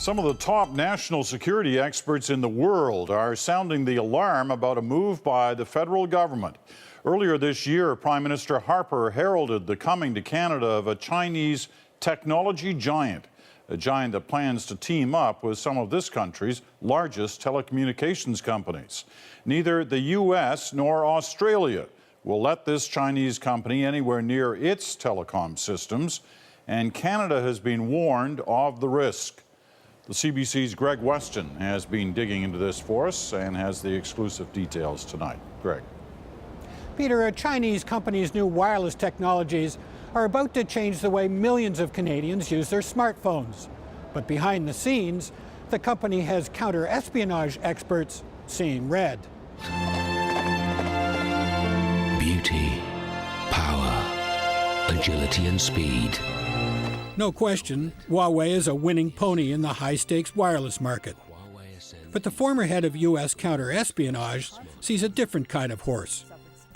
Some of the top national security experts in the world are sounding the alarm about a move by the federal government. Earlier this year, Prime Minister Harper heralded the coming to Canada of a Chinese technology giant, a giant that plans to team up with some of this country's largest telecommunications companies. Neither the U.S. nor Australia will let this Chinese company anywhere near its telecom systems, and Canada has been warned of the risk. The CBC's Greg Weston has been digging into this for us and has the exclusive details tonight. Greg. Peter, a Chinese company's new wireless technologies are about to change the way millions of Canadians use their smartphones. But behind the scenes, the company has counter-espionage experts seeing red. Beauty, power, agility and speed. No question, Huawei is a winning pony in the high-stakes wireless market. But the former head of U.S. counter-espionage sees a different kind of horse.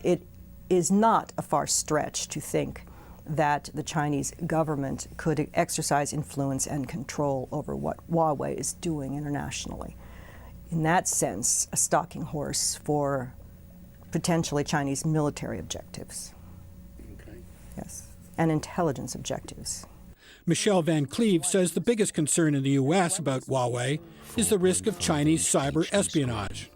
It is not a far stretch to think that the Chinese government could exercise influence and control over what Huawei is doing internationally. In that sense, a stalking horse for potentially Chinese military objectives. Okay. Yes, and intelligence objectives. Michelle Van Cleve says the biggest concern in the U.S. about Huawei is the risk of Chinese cyber espionage.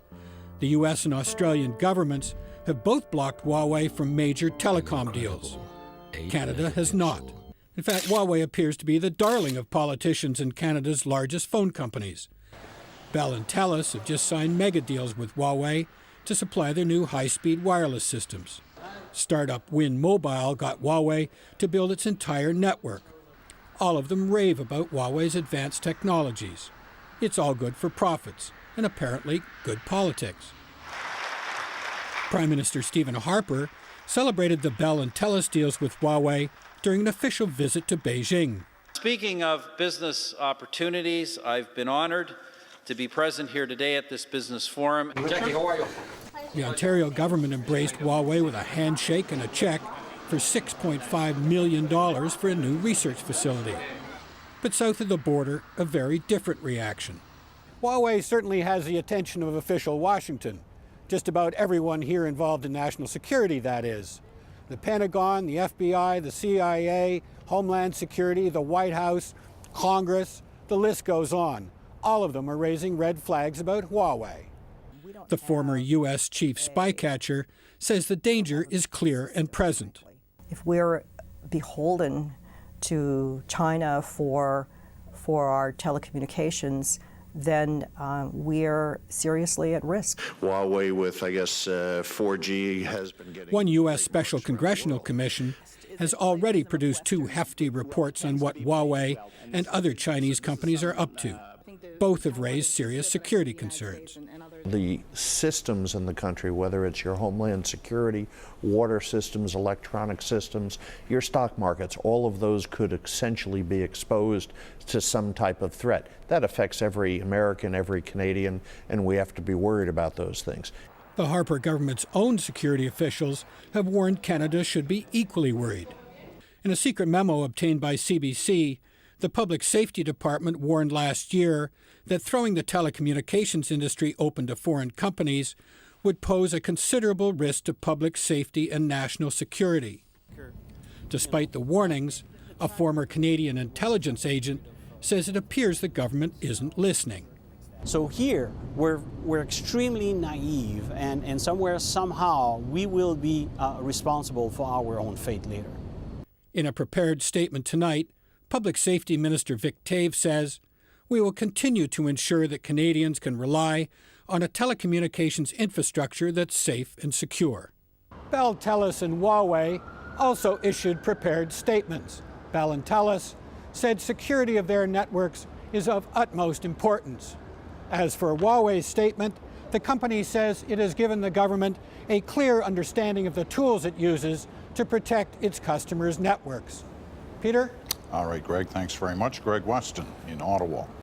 The U.S. and Australian governments have both blocked Huawei from major telecom deals. Canada has not. In fact, Huawei appears to be the darling of politicians and Canada's largest phone companies. Bell and Telus have just signed mega deals with Huawei to supply their new high-speed wireless systems. Startup Win Mobile got Huawei to build its entire network. All of them rave about Huawei's advanced technologies. It's all good for profits and apparently good politics. Prime Minister Stephen Harper celebrated the Bell and Telus deals with Huawei during an official visit to Beijing. Speaking of business opportunities, I've been honored to be present here today at this business forum. Jackie, how are you? The Ontario government embraced Huawei with a handshake and a check for $6.5 million for a new research facility. But south of the border, a very different reaction. Huawei certainly has the attention of official Washington. Just about everyone here involved in national security, that is. The Pentagon, the FBI, the CIA, Homeland Security, the White House, Congress, the list goes on. All of them are raising red flags about Huawei. The former U.S. chief spycatcher says the danger is clear and present. If we're beholden to China for our telecommunications, then we're seriously at risk. Huawei with, 4G has been getting... One U.S. Special Congressional Commission has already produced 2 hefty reports on what Huawei and other Chinese companies are up to. Both have raised serious security concerns. The systems in the country, whether it's your homeland security, water systems, electronic systems, your stock markets, all of those could essentially be exposed to some type of threat. That affects every American, every Canadian, and we have to be worried about those things. The Harper government's own security officials have warned Canada should be equally worried. In a secret memo obtained by CBC, the Public Safety Department warned last year that throwing the telecommunications industry open to foreign companies would pose a considerable risk to public safety and national security. Despite the warnings, a former Canadian intelligence agent says it appears the government isn't listening. So here, we're extremely naive, and somewhere, somehow, we will be responsible for our own fate later. In a prepared statement tonight, Public Safety Minister Vic Tave says, "We will continue to ensure that Canadians can rely on a telecommunications infrastructure that's safe and secure." Bell, Telus, and Huawei also issued prepared statements. Bell and Telus said security of their networks is of utmost importance. As for Huawei's statement, the company says it has given the government a clear understanding of the tools it uses to protect its customers' networks. Peter? All right, Greg, thanks very much. Greg Weston in Ottawa.